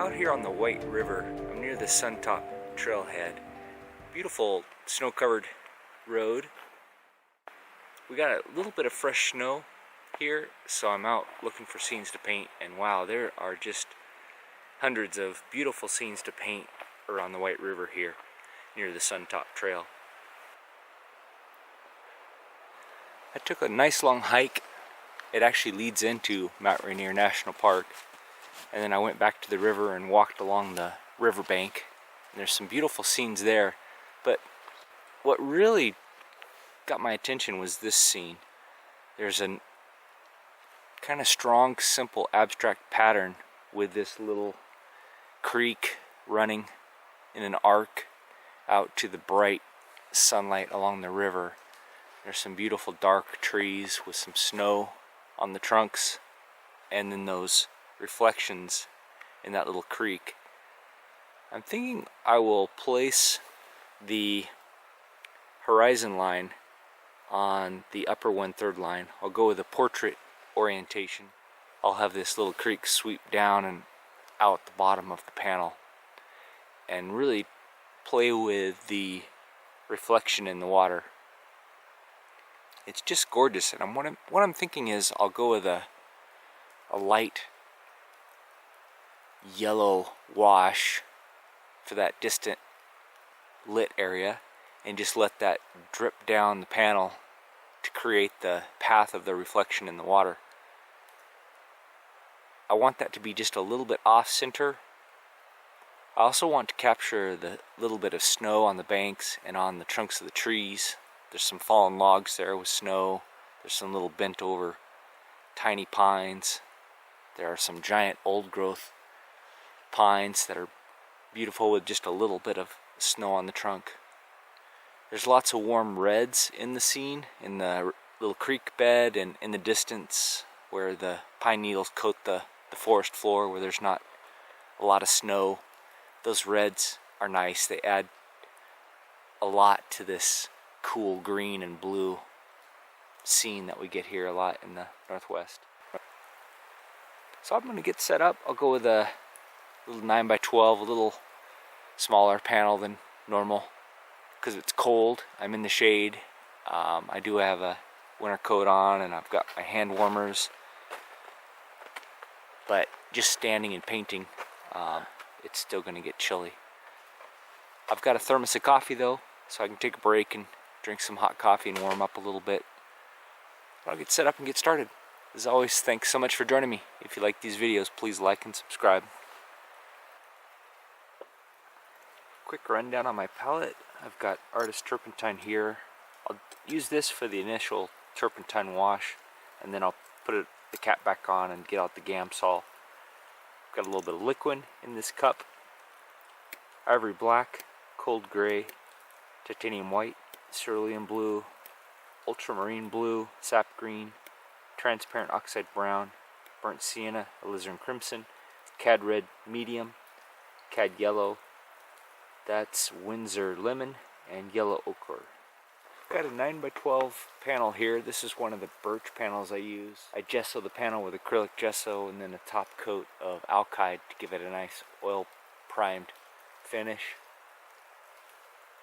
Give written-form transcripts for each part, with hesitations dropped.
out here on the White River. I'm near the Suntop trailhead. Beautiful snow-covered road. We got a little bit of fresh snow here, so I'm out looking for scenes to paint, and wow, there are just hundreds of beautiful scenes to paint around the White River here near the Suntop Trail. I took a nice long hike. It actually leads into Mount Rainier National Park, and then I went back to the river and walked along the riverbank. And there's some beautiful scenes there, but what really got my attention was this scene. There's a kind of strong, simple, abstract pattern with this little creek running in an arc out to the bright sunlight along the river. There's some beautiful dark trees with some snow on the trunks, and then those reflections in that little creek. I'm thinking I will place the horizon line on the upper 1/3 line. I'll go with a portrait orientation. I'll have this little creek sweep down and out the bottom of the panel and really play with the reflection in the water. It's just gorgeous, and what I'm thinking is I'll go with a light yellow wash for that distant lit area, and just let that drip down the panel to create the path of the reflection in the water. I want that to be just a little bit off center. I also want to capture the little bit of snow on the banks and on the trunks of the trees. There's some fallen logs there with snow. There's some little bent over tiny pines. There are some giant old growth pines that are beautiful with just a little bit of snow on the trunk. There's lots of warm reds in the scene, in the little creek bed and in the distance where the pine needles coat the forest floor where there's not a lot of snow. Those reds are nice. They add a lot to this cool green and blue scene that we get here a lot in the Northwest. So I'm going to get set up. I'll go with a little 9x12, a little smaller panel than normal because it's cold. I'm in the shade. I do have a winter coat on, and I've got my hand warmers, but just standing and painting, it's still going to get chilly. I've got a thermos of coffee though, so I can take a break and drink some hot coffee and warm up a little bit. I'll get set up and get started. As always, thanks so much for joining me. If you like these videos, please like and subscribe. Quick rundown on my palette. I've got Artist Turpentine here. I'll use this for the initial turpentine wash, and then I'll put the cap back on and get out the Gamsol. I've got a little bit of liquid in this cup. Ivory black, cold gray, titanium white, cerulean blue, ultramarine blue, sap green, transparent oxide brown, burnt sienna, alizarin crimson, cad red medium, cad yellow, that's Windsor lemon, and yellow ochre. Got a 9x12 panel here. This is one of the birch panels I use. I gesso the panel with acrylic gesso and then a top coat of alkyd to give it a nice oil primed finish.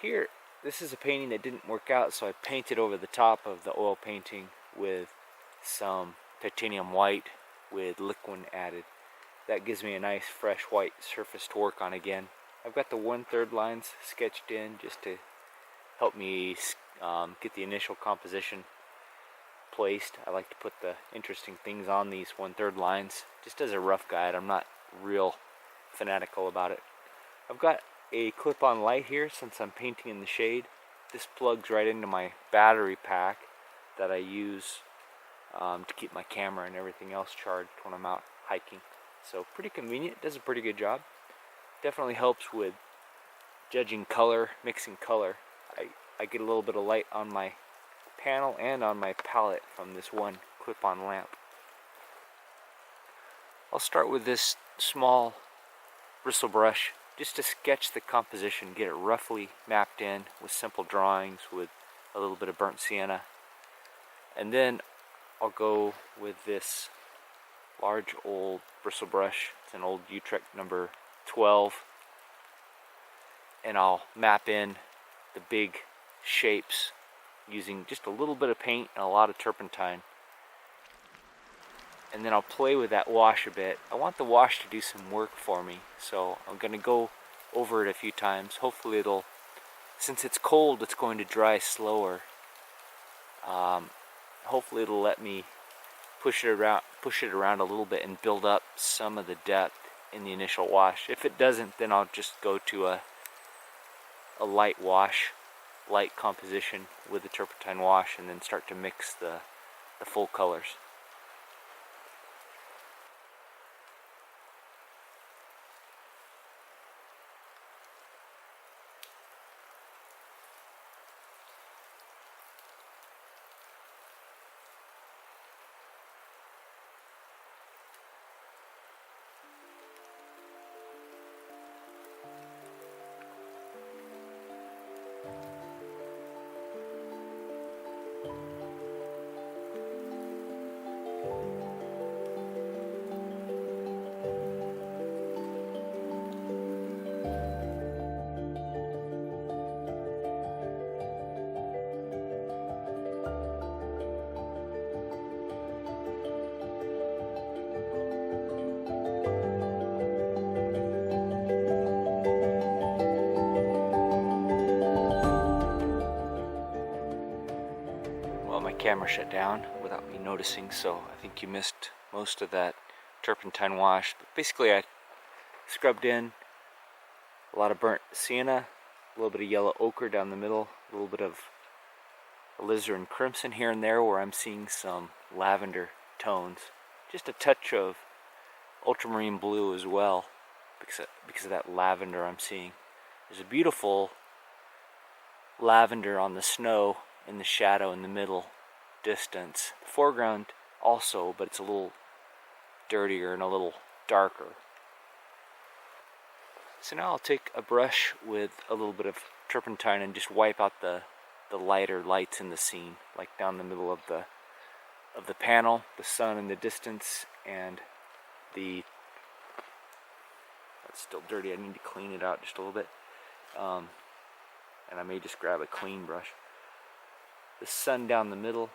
Here, this is a painting that didn't work out, so I painted over the top of the oil painting with some titanium white with liquid added. That gives me a nice fresh white surface to work on again. I've got the 1/3 lines sketched in just to help me get the initial composition placed. I like to put the interesting things on these 1/3 lines just as a rough guide. I'm not real fanatical about it. I've got a clip-on light here since I'm painting in the shade. This plugs right into my battery pack that I use to keep my camera and everything else charged when I'm out hiking. So pretty convenient, does a pretty good job. Definitely helps with judging color, mixing color. I get a little bit of light on my panel and on my palette from this one clip-on lamp. I'll start with this small bristle brush just to sketch the composition, get it roughly mapped in with simple drawings with a little bit of burnt sienna. And then I'll go with this large old bristle brush. It's an old Utrecht number 12, and I'll map in the big shapes using just a little bit of paint and a lot of turpentine. And then I'll play with that wash a bit. I want the wash to do some work for me, so I'm going to go over it a few times. Hopefully it'll, since it's cold, it's going to dry slower. Hopefully it'll let me push it around a little bit and build up some of the depth in the initial wash. If it doesn't, then I'll just go to a light wash, light composition with the turpentine wash, and then start to mix the full colors. Camera shut down without me noticing, so I think you missed most of that turpentine wash. But basically I scrubbed in a lot of burnt sienna, a little bit of yellow ochre down the middle, a little bit of alizarin crimson here and there where I'm seeing some lavender tones, just a touch of ultramarine blue as well because of that lavender I'm seeing. There's a beautiful lavender on the snow in the shadow in the middle distance. The foreground also, but it's a little dirtier and a little darker. So now I'll take a brush with a little bit of turpentine and just wipe out the lighter lights in the scene, like down the middle of the panel, the sun in the distance, and that's still dirty. I need to clean it out just a little bit, and I may just grab a clean brush. The sun down the middle,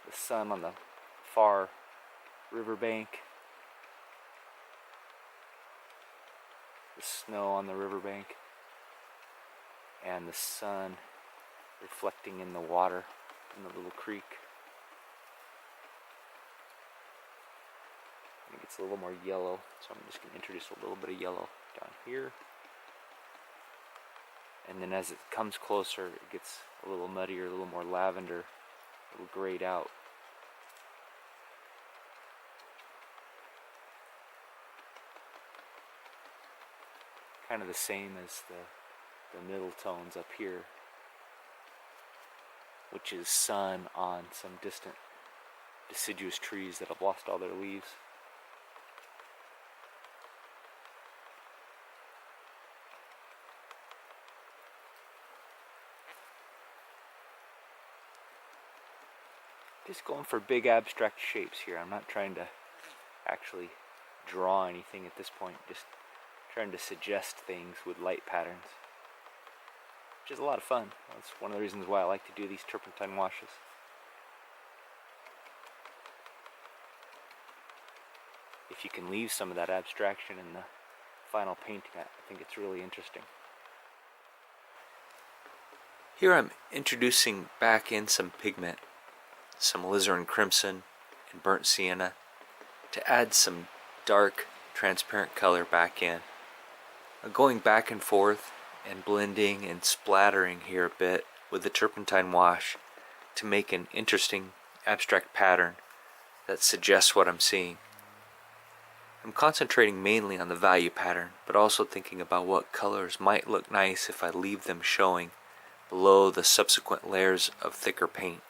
the sun on the far riverbank, the snow on the riverbank, and the sun reflecting in the water in the little creek. I think it's a little more yellow, so I'm just going to introduce a little bit of yellow down here. And then as it comes closer, it gets a little muddier, a little more lavender, a little grayed out. Kind of the same as the middle tones up here, which is sun on some distant deciduous trees that have lost all their leaves. Just going for big abstract shapes here. I'm not trying to actually draw anything at this point, just trying to suggest things with light patterns, which is a lot of fun. That's one of the reasons why I like to do these turpentine washes. If you can leave some of that abstraction in the final painting, I think it's really interesting. Here I'm introducing back in some pigment, some alizarin crimson and burnt sienna, to add some dark transparent color back in. I'm going back and forth and blending and splattering here a bit with the turpentine wash to make an interesting abstract pattern that suggests what I'm seeing. I'm concentrating mainly on the value pattern, but also thinking about what colors might look nice if I leave them showing below the subsequent layers of thicker paint.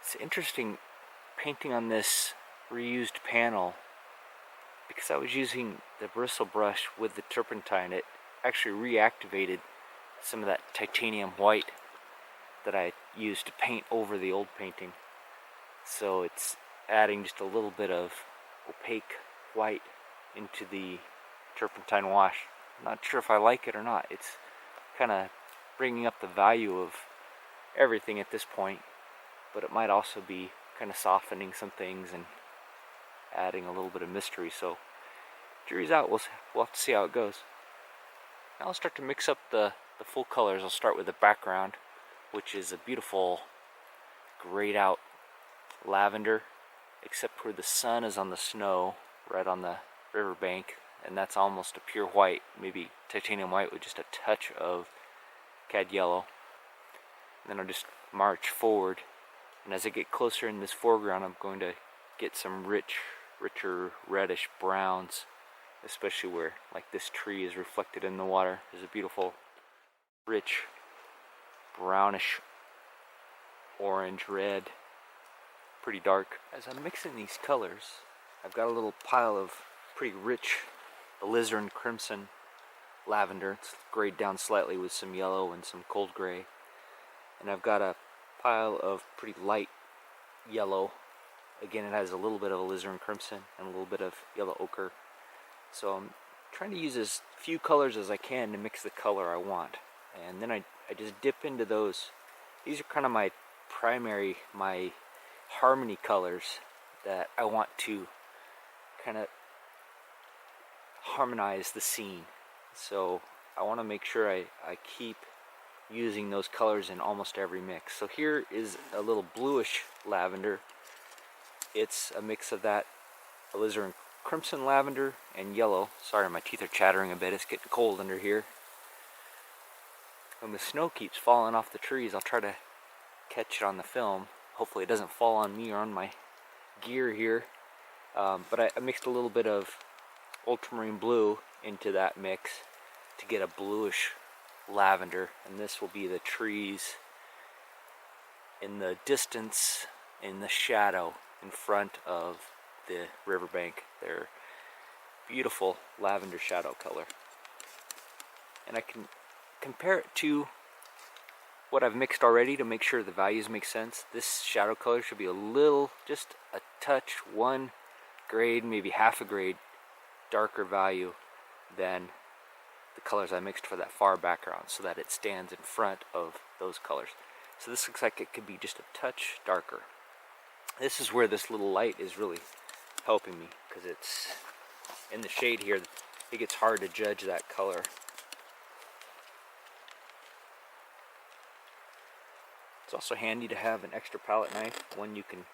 It's interesting painting on this reused panel, because I was using the bristle brush with the turpentine. It actually reactivated some of that titanium white that I used to paint over the old painting. So it's adding just a little bit of opaque white into the turpentine wash. I'm not sure if I like it or not. It's kind of bringing up the value of everything at this point, but it might also be kind of softening some things and adding a little bit of mystery. So jury's out. We'll have to see how it goes. Now I'll start to mix up the full colors. I'll start with the background, which is a beautiful grayed out lavender, except where the sun is on the snow right on the riverbank, and that's almost a pure white, maybe titanium white with just a touch of cad yellow. And then I'll just march forward, and as I get closer in this foreground, I'm going to get some richer reddish browns, especially where like this tree is reflected in the water. There's a beautiful rich brownish orange red, pretty dark. As I'm mixing these colors, I've got a little pile of pretty rich alizarin crimson lavender. It's grayed down slightly with some yellow and some cold gray. And I've got a pile of pretty light yellow. Again, it has a little bit of alizarin crimson and a little bit of yellow ochre. So I'm trying to use as few colors as I can to mix the color I want. And then I just dip into those. These are kind of my primary, my harmony colors that I want to kind of harmonize the scene. So I want to make sure I keep using those colors in almost every mix. So here is a little bluish lavender. It's a mix of that alizarin crimson lavender and yellow. Sorry, my teeth are chattering a bit. It's getting cold under here. When the snow keeps falling off the trees, I'll try to catch it on the film. Hopefully it doesn't fall on me or on my gear here. But I mixed a little bit of ultramarine blue into that mix to get a bluish lavender, and this will be the trees in the distance, in the shadow in front of the riverbank. They're beautiful lavender shadow color, and I can compare it to what I've mixed already to make sure the values make sense. This shadow color should be a little, just a touch, one grade, maybe half a grade darker value than the colors I mixed for that far background, so that it stands in front of those colors. So this looks like it could be just a touch darker. This is where this little light is really helping me, because it's in the shade here. It gets hard to judge that color. It's also handy to have an extra palette knife, one you can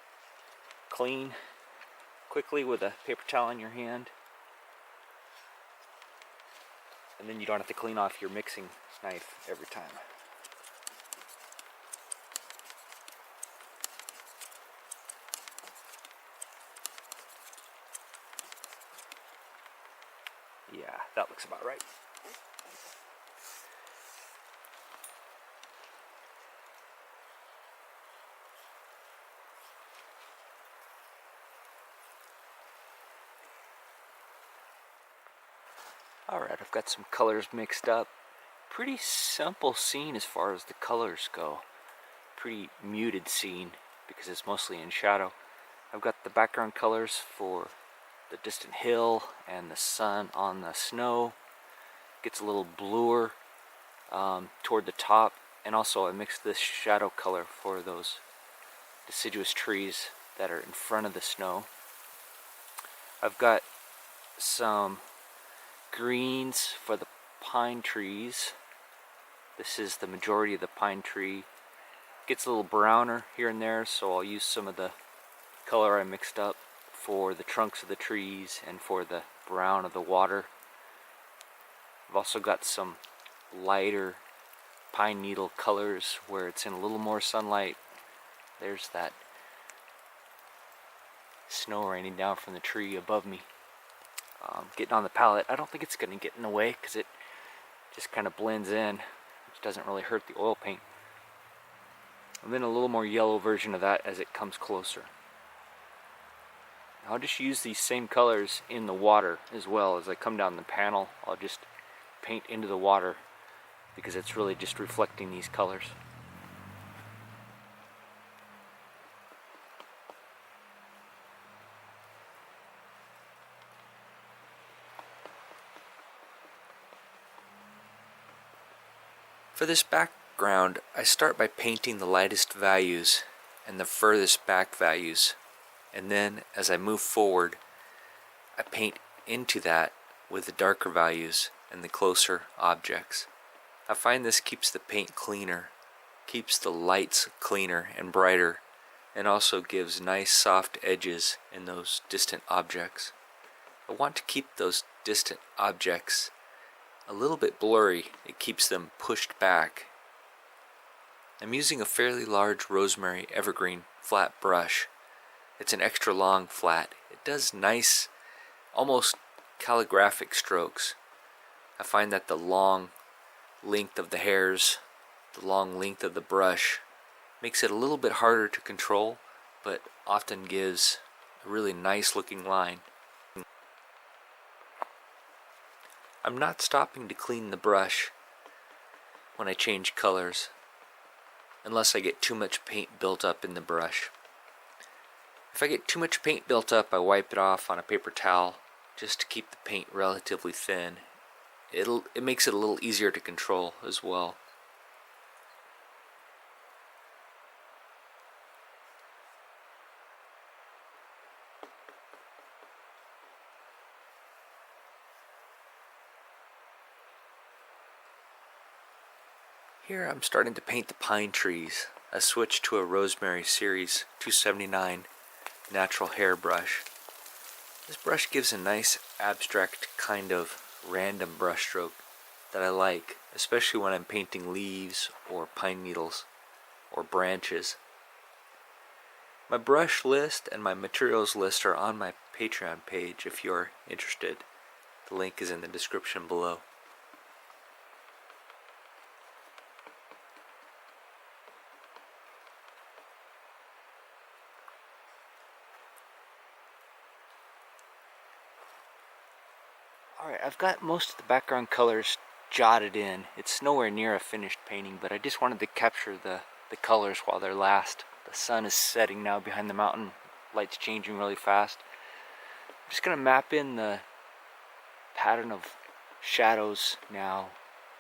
clean quickly with a paper towel in your hand, and then you don't have to clean off your mixing knife every time. Yeah, that looks about right. Alright, I've got some colors mixed up. Pretty simple scene as far as the colors go. Pretty muted scene because it's mostly in shadow. I've got the background colors for the distant hill and the sun on the snow. Gets a little bluer toward the top, and also I mixed this shadow color for those deciduous trees that are in front of the snow. I've got some greens for the pine trees. This is the majority of the pine tree. Gets a little browner here and there, so I'll use some of the color I mixed up for the trunks of the trees and for the brown of the water. I've also got some lighter pine needle colors where it's in a little more sunlight. There's that snow raining down from the tree above me. Getting on the palette, I don't think it's going to get in the way because it just kind of blends in, which doesn't really hurt the oil paint. And then a little more yellow version of that as it comes closer. I'll just use these same colors in the water as well. As I come down the panel, I'll just paint into the water because it's really just reflecting these colors. For this background, I start by painting the lightest values and the furthest back values, and then as I move forward, I paint into that with the darker values and the closer objects. I find this keeps the paint cleaner, keeps the lights cleaner and brighter, and also gives nice soft edges in those distant objects. I want to keep those distant objects a little bit blurry. It keeps them pushed back. I'm using a fairly large rosemary evergreen flat brush. It's an extra long flat. It does nice, almost calligraphic strokes. I find that the long length of the hairs, the long length of the brush, makes it a little bit harder to control, but often gives a really nice looking line. I'm not stopping to clean the brush when I change colors, unless I get too much paint built up in the brush. If I get too much paint built up, I wipe it off on a paper towel just to keep the paint relatively thin. It makes it a little easier to control as well. Here I'm starting to paint the pine trees. I switched to a Rosemary Series 279 natural hair brush. This brush gives a nice abstract kind of random brush stroke that I like, especially when I'm painting leaves or pine needles or branches. My brush list and my materials list are on my Patreon page if you're interested. The link is in the description below. Alright, I've got most of the background colors jotted in. It's nowhere near a finished painting, but I just wanted to capture the colors while they're last. The sun is setting now behind the mountain. Light's changing really fast. I'm just going to map in the pattern of shadows now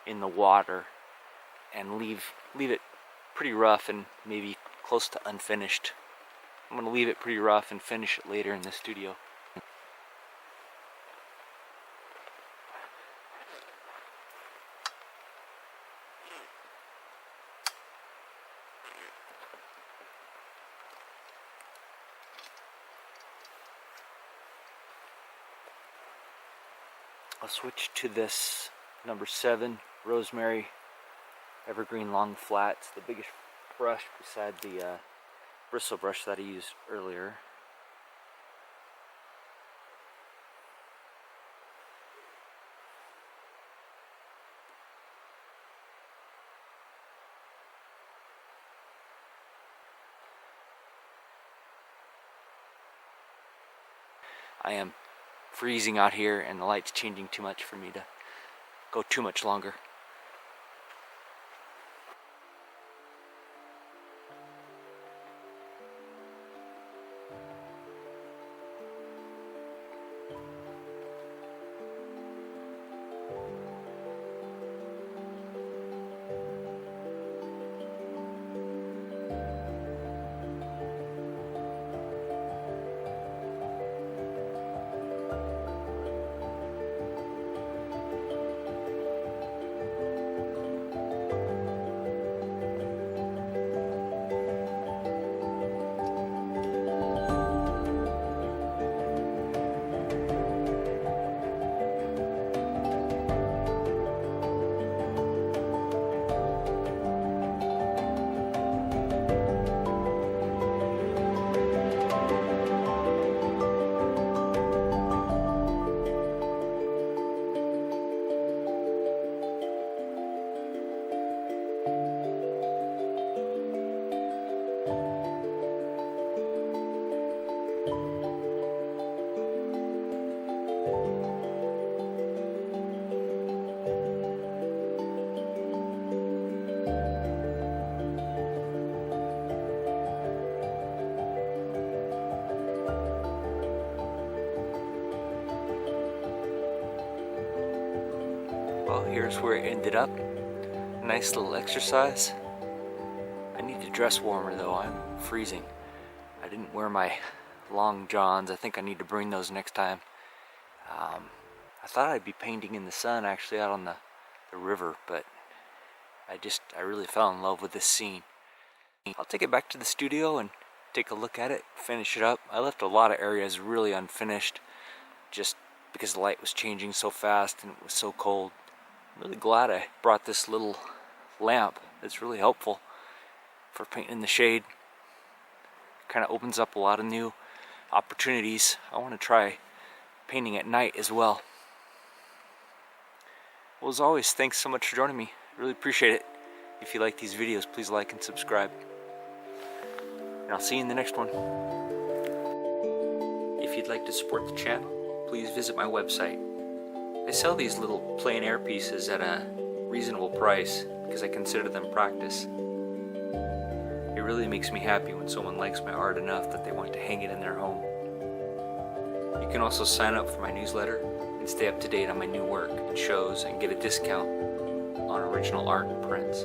in the water and leave it pretty rough and maybe close to unfinished. I'm going to leave it pretty rough and finish it later in the studio. I'll switch to this number 7 Rosemary Evergreen Long Flat. It's the biggest brush beside the bristle brush that I used earlier. I am freezing out here and the light's changing too much for me to go too much longer. Well, here's where it ended up. Nice little exercise. I need to dress warmer though, I'm freezing. I didn't wear my long johns. I think I need to bring those next time. I thought I'd be painting in the sun actually out on the river, but I really fell in love with this scene. I'll take it back to the studio and take a look at it, finish it up. I left a lot of areas really unfinished just because the light was changing so fast and it was so cold. I'm really glad I brought this little lamp. It's really helpful for painting in the shade. Kind of opens up a lot of new opportunities. I want to try painting at night as well. Well, as always, thanks so much for joining me. Really appreciate it. If you like these videos, please like and subscribe. And I'll see you in the next one. If you'd like to support the channel, please visit my website. I sell these little plein air pieces at a reasonable price because I consider them practice. It really makes me happy when someone likes my art enough that they want to hang it in their home. You can also sign up for my newsletter and stay up to date on my new work and shows and get a discount on original art and prints.